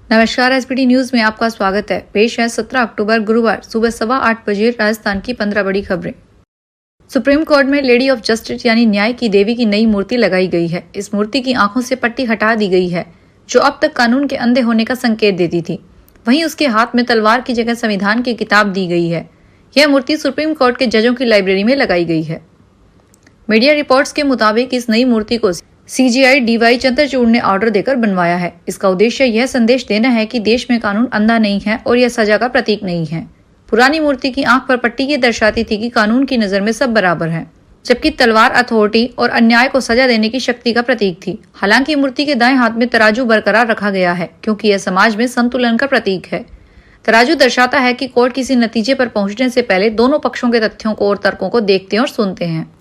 नमस्कार, SPT news में आपका स्वागत है। पेश है 17 अक्टूबर गुरुवार सुबह 8:15 बजे राजस्थान की 15 बड़ी खबरें। सुप्रीम कोर्ट में लेडी ऑफ जस्टिस यानी न्याय की देवी की नई मूर्ति लगाई गई है। इस मूर्ति की आंखों से पट्टी हटा दी गई है, जो अब तक कानून के अंधे होने का संकेत देती थी। वहीं उसके हाथ में तलवार की जगह संविधान की किताब दी गई है। यह मूर्ति सुप्रीम कोर्ट के जजों की लाइब्रेरी में लगाई गई है। मीडिया रिपोर्ट्स के मुताबिक इस नई मूर्ति को सीजीआई डीवाई चंद्रचूड़ ने ऑर्डर देकर बनवाया है। इसका उद्देश्य यह संदेश देना है कि देश में कानून अंधा नहीं है और यह सजा का प्रतीक नहीं है। पुरानी मूर्ति की आंख पर पट्टी ये दर्शाती थी कि कानून की नजर में सब बराबर हैं, जबकि तलवार अथॉरिटी और अन्याय को सजा देने की शक्ति का प्रतीक थी। हालांकि मूर्ति के दाएं हाथ में तराजू बरकरार रखा गया है, क्योंकि यह समाज में संतुलन का प्रतीक है। तराजू दर्शाता है कि कोर्ट किसी नतीजे पर पहुंचने से पहले दोनों पक्षों के तथ्यों को और तर्कों को देखते हैं और सुनते हैं।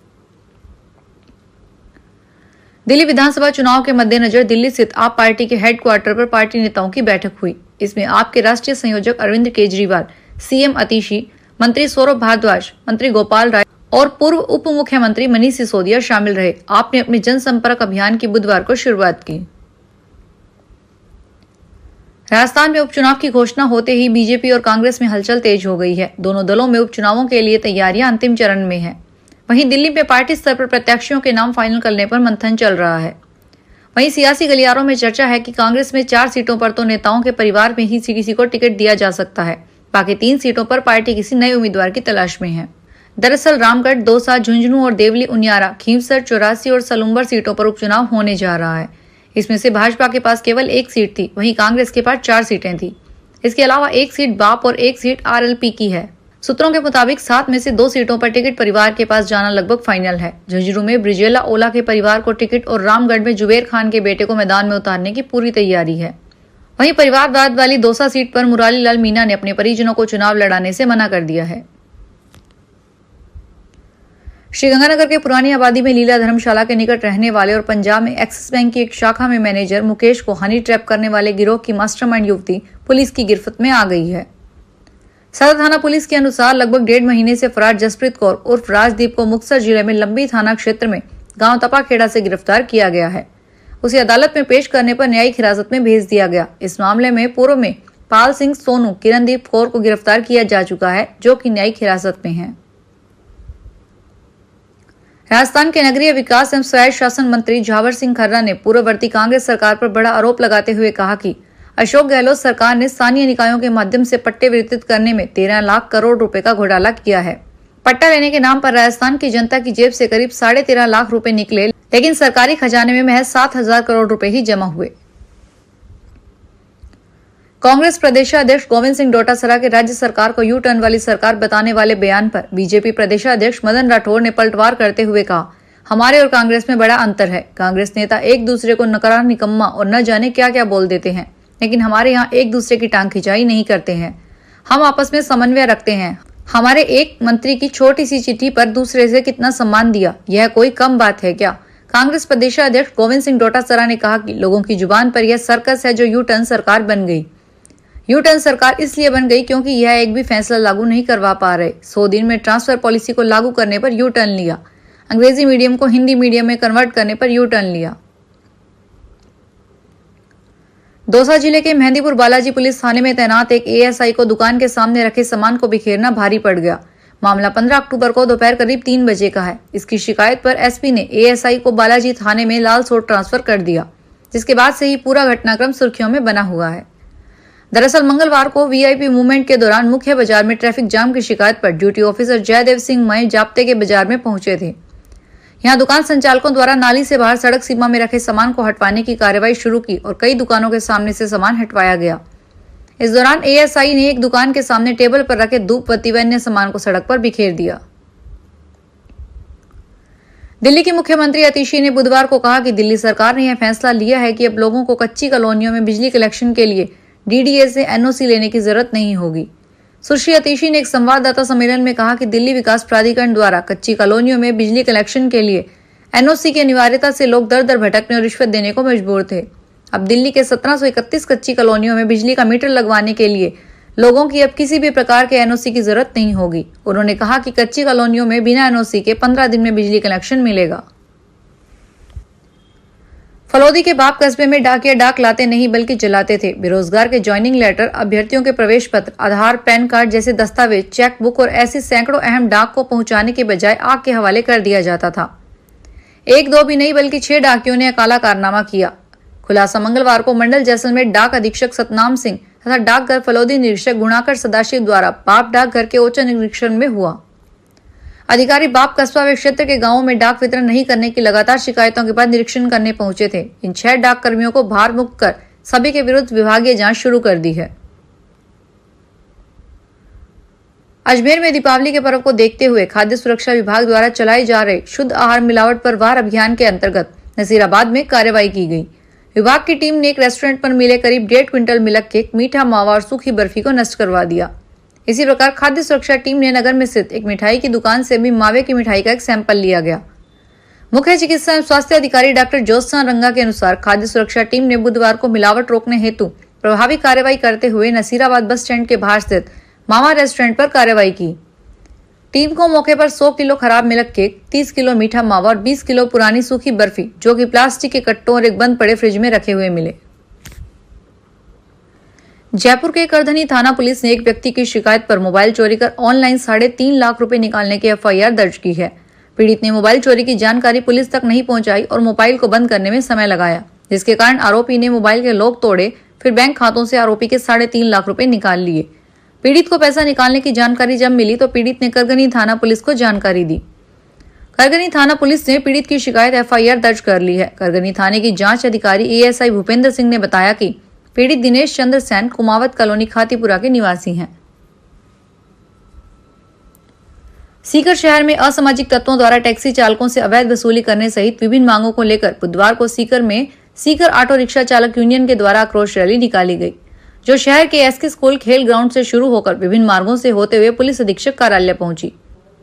दिल्ली विधानसभा चुनाव के मद्देनजर दिल्ली स्थित आप पार्टी के हेडक्वार्टर पर पार्टी नेताओं की बैठक हुई। इसमें आप के राष्ट्रीय संयोजक अरविंद केजरीवाल, सीएम अतिशी, मंत्री सौरभ भारद्वाज, मंत्री गोपाल राय और पूर्व उप मुख्यमंत्री मनीष सिसोदिया शामिल रहे। आपने अपने जनसंपर्क अभियान की बुधवार को शुरुआत की। राजस्थान में उपचुनाव की घोषणा होते ही बीजेपी और कांग्रेस में हलचल तेज हो गई है। दोनों दलों में उपचुनावों के लिए तैयारियां अंतिम चरण में है। वहीं दिल्ली में पार्टी स्तर पर प्रत्याशियों के नाम फाइनल करने पर मंथन चल रहा है। वहीं सियासी गलियारों में चर्चा है कि कांग्रेस में 4 सीटों पर तो नेताओं के परिवार में ही किसी को टिकट दिया जा सकता है। बाकी 3 सीटों पर पार्टी किसी नए उम्मीदवार की तलाश में है। दरअसल रामगढ़, दौसा, झुंझुनू और देवली, उनियारा, खींवसर, 84 और सलुम्बर सीटों पर उपचुनाव होने जा रहा है। इसमें से भाजपा के पास केवल 1 सीट थी, वहीं कांग्रेस के पास 4 सीटें थी। इसके अलावा 1 सीट बाप और 1 सीट आरएलपी की है। सूत्रों के मुताबिक 7 में से 2 सीटों पर टिकट परिवार के पास जाना लगभग फाइनल है। झुंझुनू में ब्रिजेला ओला के परिवार को टिकट और रामगढ़ में जुबेर खान के बेटे को मैदान में उतारने की पूरी तैयारी है। वहीं परिवारवाद वाली दौसा सीट पर मुरारी लाल मीणा ने अपने परिजनों को चुनाव लड़ाने से मना कर दिया है। श्रीगंगानगर के पुरानी आबादी में लीला धर्मशाला के निकट रहने वाले और पंजाब में एक्सिस बैंक की एक शाखा में मैनेजर मुकेश को हनी ट्रैप करने वाले गिरोह की मास्टरमाइंड युवती पुलिस की गिरफ्त में आ गई है। सदर थाना पुलिस के अनुसार लगभग 1.5 महीने से फरार जसप्रीत कौर उर्फ राजदीप को मुक्तसर जिले में लंबी थाना क्षेत्र में गांव तपाखेड़ा से गिरफ्तार किया गया है। उसे अदालत में पेश करने पर न्यायिक हिरासत में भेज दिया गया। इस मामले में पूर्व में पाल सिंह सोनू, किरणदीप कौर को गिरफ्तार किया जा चुका है, जो कि न्यायिक हिरासत में है। राजस्थान के नगरीय विकास एवं स्वायत्त शासन मंत्री झावर सिंह खर्रा ने पूर्ववर्ती कांग्रेस सरकार पर बड़ा आरोप लगाते हुए कहा कि अशोक गहलोत सरकार ने स्थानीय निकायों के माध्यम से पट्टे वितरित करने में 13 लाख करोड़ रुपए का घोटाला किया है। पट्टा लेने के नाम पर राजस्थान की जनता की जेब से करीब 13.5 लाख रुपए निकले, लेकिन सरकारी खजाने में महज 7,000 करोड़ रुपए ही जमा हुए। कांग्रेस प्रदेशाध्यक्ष गोविंद सिंह डोटासरा के राज्य सरकार को यू टर्न वाली सरकार बताने वाले बयान पर बीजेपी प्रदेशाध्यक्ष मदन राठौर ने पलटवार करते हुए कहा, हमारे और कांग्रेस में बड़ा अंतर है। कांग्रेस नेता एक दूसरे को नकरा, निकम्मा और न जाने क्या क्या बोल देते हैं, लेकिन हमारे यहाँ एक दूसरे की टांग खिंचाई नहीं करते हैं। हम आपस में समन्वय रखते हैं। हमारे एक मंत्री की छोटी सी चिट्ठी पर दूसरे से कितना सम्मान दिया, यह कोई कम बात है क्या? कांग्रेस प्रदेशाध्यक्ष गोविंद सिंह डोटासरा ने कहा कि लोगों की जुबान पर यह सर्कस है जो यू टर्न सरकार बन गई। यू टर्न सरकार इसलिए बन गई क्योंकि यह एक भी फैसला लागू नहीं करवा पा रहे। 100 दिन में ट्रांसफर पॉलिसी को लागू करने पर यू टर्न लिया, अंग्रेजी मीडियम को हिंदी मीडियम में कन्वर्ट करने पर यू टर्न लिया। दौसा जिले के मेहंदीपुर बालाजी पुलिस थाने में तैनात एक एएसआई को दुकान के सामने रखे सामान को बिखेरना भारी पड़ गया। मामला 15 अक्टूबर को दोपहर करीब 3 बजे का है। इसकी शिकायत पर एसपी ने एएसआई को बालाजी थाने में लाल सोट ट्रांसफर कर दिया, जिसके बाद से ही पूरा घटनाक्रम सुर्खियों में बना हुआ है। दरअसल मंगलवार को वीआईपी मूवमेंट के दौरान मुख्य बाजार में ट्रैफिक जाम की शिकायत पर ड्यूटी ऑफिसर जयदेव सिंह मय जाप्ते के बाजार में पहुंचे थे। यहाँ दुकान संचालकों द्वारा नाली से बाहर सड़क सीमा में रखे सामान को हटवाने की कार्रवाई शुरू की और कई दुकानों के सामने से सामान हटवाया गया। इस दौरान एएसआई ने एक दुकान के सामने टेबल पर रखे धूप बत्ती व अन्य सामान को सड़क पर बिखेर दिया। दिल्ली के मुख्यमंत्री अतिशी ने बुधवार को कहा कि दिल्ली सरकार ने यह फैसला लिया है कि अब लोगों को कच्ची कॉलोनियों में बिजली कनेक्शन के लिए डीडीए से एनओसी लेने की जरूरत नहीं होगी। सुश्री अतिशी ने एक संवाददाता सम्मेलन में कहा कि दिल्ली विकास प्राधिकरण द्वारा कच्ची कॉलोनियों में बिजली कनेक्शन के लिए एनओसी की अनिवार्यता से लोग दर दर भटकने और रिश्वत देने को मजबूर थे। अब दिल्ली के 1731 कच्ची कॉलोनियों में बिजली का मीटर लगवाने के लिए लोगों की अब किसी भी प्रकार के एनओसी की जरूरत नहीं होगी। उन्होंने कहा कि कच्ची कॉलोनियों में बिना एनओसी के 15 दिन में बिजली कनेक्शन मिलेगा। फलौदी के बाप कस्बे में डाकिया डाक लाते नहीं बल्कि जलाते थे। बेरोजगार के ज्वाइनिंग लेटर, अभ्यर्थियों के प्रवेश पत्र, आधार, पैन कार्ड जैसे दस्तावेज, चेक बुक और ऐसी सैकड़ों अहम डाक को पहुंचाने के बजाय आग के हवाले कर दिया जाता था। एक दो भी नहीं बल्कि 6 डाकियों ने काला कारनामा किया। खुलासा मंगलवार को मंडल जैसलमेर डाक अधीक्षक सतनाम सिंह तथा डाकघर फलौदी निरीक्षक गुणाकर सदाशिव द्वारा बाप डाकघर के उच्च निरीक्षण में हुआ। अधिकारी बाप कस्बा व क्षेत्र के गांवों में डाक वितरण नहीं करने की लगातार शिकायतों के बाद निरीक्षण करने पहुंचे थे। इन 6 डाक कर्मियों को भार मुक्त कर सभी के विरुद्ध विभागीय जांच शुरू कर दी है। अजमेर में दीपावली के पर्व को देखते हुए खाद्य सुरक्षा विभाग द्वारा चलाए जा रहे शुद्ध आहार मिलावट पर वार अभियान के अंतर्गत नसीराबाद में कार्रवाई की गई। विभाग की टीम ने एक रेस्टोरेंट पर मिले करीब 1.5 क्विंटल मिल्क केक, मीठा मावा और सूखी बर्फी को नष्ट करवा दिया। इसी प्रकार खाद्य सुरक्षा टीम ने नगर में स्थित एक मिठाई की दुकान से भी मावे की मिठाई का एक सैंपल लिया गया। मुख्य चिकित्सा एवं स्वास्थ्य अधिकारी डॉक्टर ज्योत्सना रंगा के अनुसार खाद्य सुरक्षा टीम ने बुधवार को मिलावट रोकने हेतु प्रभावी कार्रवाई करते हुए नसीराबाद बस स्टैंड के बाहर स्थित मामा रेस्टोरेंट पर कार्रवाई की। टीम को मौके पर 100 किलो खराब मिल्क केक, 30 किलो मीठा मावा और 20 किलो पुरानी सूखी बर्फी जो कि प्लास्टिक के कट्टों और एक बंद पड़े फ्रिज में रखे हुए मिले। जयपुर के करधनी थाना पुलिस ने एक व्यक्ति की शिकायत पर मोबाइल चोरी कर ऑनलाइन 3.5 लाख रुपए निकालने की एफआईआर दर्ज की है। पीड़ित ने मोबाइल चोरी की जानकारी पुलिस तक नहीं पहुंचाई और मोबाइल को बंद करने में समय लगाया, जिसके कारण आरोपी ने मोबाइल के लॉक तोड़े। फिर बैंक खातों से आरोपी के 3.5 लाख रुपए निकाल लिए। पीड़ित को पैसा निकालने की जानकारी जब मिली तो पीड़ित ने करगनी थाना पुलिस को जानकारी दी। करगनी थाना पुलिस ने पीड़ित की शिकायत एफआईआर दर्ज कर ली है। करगनी थाने की जांच अधिकारी एएसआई भूपेंद्र सिंह ने बताया कि पीड़ित दिनेश चंद्र सैन कुमावत कॉलोनी खातीपुरा के निवासी हैं। सीकर शहर में असामाजिक तत्वों द्वारा टैक्सी चालकों से अवैध वसूली करने सहित विभिन्न मांगों को लेकर बुधवार को सीकर में सीकर ऑटो रिक्शा चालक यूनियन के द्वारा आक्रोश रैली निकाली गई, जो शहर के एसके स्कूल खेल ग्राउंड से शुरू होकर विभिन्न मार्गों से होते हुए पुलिस अधीक्षक कार्यालय पहुंची,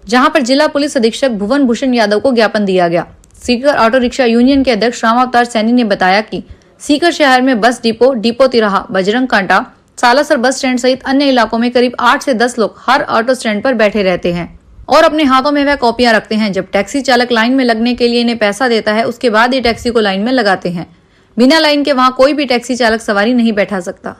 जहां पर जिला पुलिस अधीक्षक भुवन भूषण यादव को ज्ञापन दिया गया। सीकर ऑटो रिक्शा यूनियन के अध्यक्ष राम अवतार सैनी ने बताया कि सीकर शहर में बस डिपो तिराहा, बजरंग कांटा, सालासर बस स्टैंड सहित अन्य इलाकों में करीब 8 से 10 लोग हर ऑटो स्टैंड पर बैठे रहते हैं और अपने हाथों में वह कॉपियां रखते हैं। जब टैक्सी चालक लाइन में लगने के लिए इन्हें पैसा देता है, उसके बाद ही टैक्सी को लाइन में लगाते हैं। बिना लाइन के वहां कोई भी टैक्सी चालक सवारी नहीं बैठा सकता।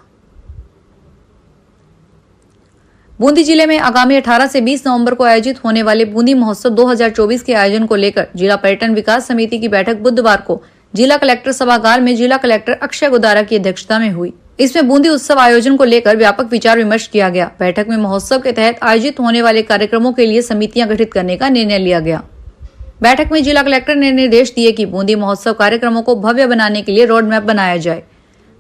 बूंदी जिले में आगामी 18 से 20 नवंबर को आयोजित होने वाले बूंदी महोत्सव 2024 के आयोजन को लेकर जिला पर्यटन विकास समिति की बैठक बुधवार को जिला कलेक्टर सभागार में जिला कलेक्टर अक्षय गोदारा की अध्यक्षता में हुई। इसमें बूंदी उत्सव आयोजन को लेकर व्यापक विचार विमर्श किया गया। बैठक में महोत्सव के तहत आयोजित होने वाले कार्यक्रमों के लिए समितियां गठित करने का निर्णय लिया गया। बैठक में जिला कलेक्टर ने निर्देश दिए कि बूंदी महोत्सव कार्यक्रमों को भव्य बनाने के लिए रोड मैप बनाया जाए।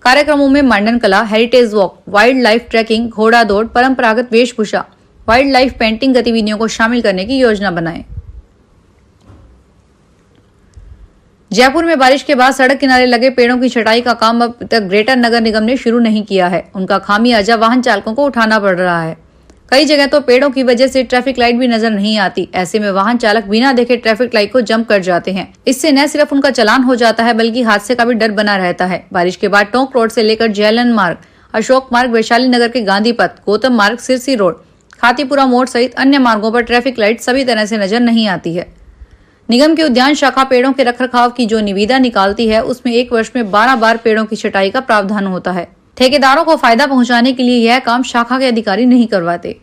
कार्यक्रमों में मंडन कला, heritage walk, wildlife trekking, घोड़ा दौड़, परंपरागत वेशभूषा, वाइल्ड लाइफ पेंटिंग गतिविधियों को शामिल करने की योजना बनाए। जयपुर में बारिश के बाद सड़क किनारे लगे पेड़ों की छटाई का काम अब तक ग्रेटर नगर निगम ने शुरू नहीं किया है। उनका खामियाजा वाहन चालकों को उठाना पड़ रहा है। कई जगह तो पेड़ों की वजह से ट्रैफिक लाइट भी नजर नहीं आती। ऐसे में वाहन चालक बिना देखे ट्रैफिक लाइट को जंप कर जाते हैं। इससे न सिर्फ उनका चालान हो जाता है बल्कि हादसे का भी डर बना रहता है। बारिश के बाद टोंक रोड से लेकर जयलन मार्ग, अशोक मार्ग, वैशाली नगर के गांधी पथ, गौतम मार्ग, सिरसी रोड, खातीपुरा मोड़ सहित अन्य मार्गों पर ट्रैफिक लाइट सभी तरह से नजर नहीं आती है। निगम की उद्यान शाखा पेड़ों के रखरखाव की जो निविदा निकालती है, उसमें एक वर्ष में 12 बार पेड़ों की छटाई का प्रावधान होता है। ठेकेदारों को फायदा पहुंचाने के लिए यह काम शाखा के अधिकारी नहीं करवाते।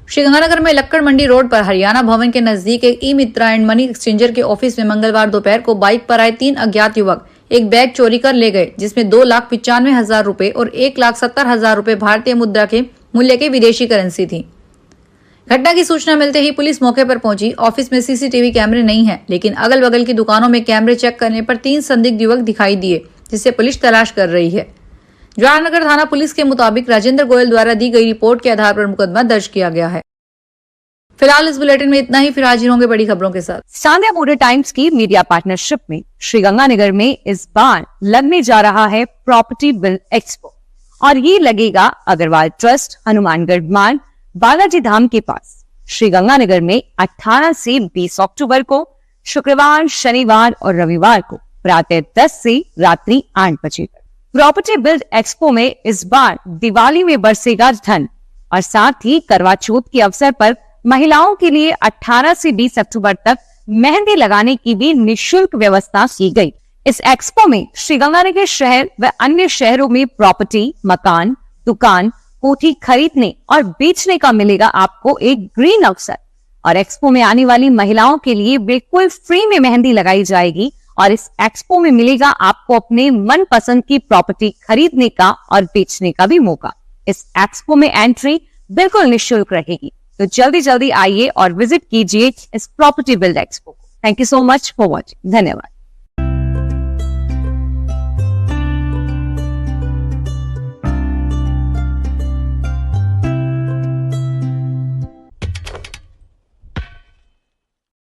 श्रीगंगानगर में लक्कड़ मंडी रोड पर हरियाणा भवन के नजदीक एक ई मित्रा एंड मनी एक्सचेंजर के ऑफिस में मंगलवार दोपहर को बाइक पर आए 3 अज्ञात युवक एक बैग चोरी कर ले गए, जिसमें 2,95,000 रुपए और 1,70,000 रुपए भारतीय मुद्रा के मूल्य की विदेशी करेंसी थी। घटना की सूचना मिलते ही पुलिस मौके पर पहुंची। ऑफिस में सीसीटीवी कैमरे नहीं है, लेकिन अगल बगल की दुकानों में कैमरे चेक करने पर 3 संदिग्ध युवक दिखाई दिए, जिससे पुलिस तलाश कर रही है। जवाहरनगर थाना पुलिस के मुताबिक राजेंद्र गोयल द्वारा दी गई रिपोर्ट के आधार पर मुकदमा दर्ज किया गया है। फिलहाल इस बुलेटिन में इतना ही। फिर हाजिर होंगे बड़ी खबरों के साथ। सांध्या मोटर टाइम्स की मीडिया पार्टनरशिप में श्रीगंगानगर में इस बार लगने जा रहा है प्रॉपर्टी बिल एक्सपो, और ये लगेगा अग्रवाल ट्रस्ट, हनुमानगढ़ मार्ग, बालाजी धाम के पास, श्रीगंगानगर में 18 से 20 अक्टूबर को शुक्रवार, शनिवार और रविवार को प्रातः 10 से रात्रि 8 बजे तक। प्रॉपर्टी बिल्ड एक्सपो में इस बार दिवाली में बरसेगा धन, और साथ ही करवा चौथ के अवसर पर महिलाओं के लिए 18 से 20 अक्टूबर तक मेहंदी लगाने की भी निःशुल्क व्यवस्था की गई। इस एक्सपो में श्रीगंगानगर शहर व अन्य शहरों में प्रॉपर्टी, मकान, दुकान, कोठी खरीदने और बेचने का मिलेगा आपको एक ग्रीन अवसर। और एक्सपो में आने वाली महिलाओं के लिए बिल्कुल फ्री में मेहंदी लगाई जाएगी और इस एक्सपो में मिलेगा आपको अपने मनपसंद की प्रॉपर्टी खरीदने का और बेचने का भी मौका। इस एक्सपो में एंट्री बिल्कुल निःशुल्क रहेगी, तो जल्दी जल्दी आइए और विजिट कीजिए इस प्रॉपर्टी बिल्ड एक्सपो को। Thank you so much for watching. धन्यवाद।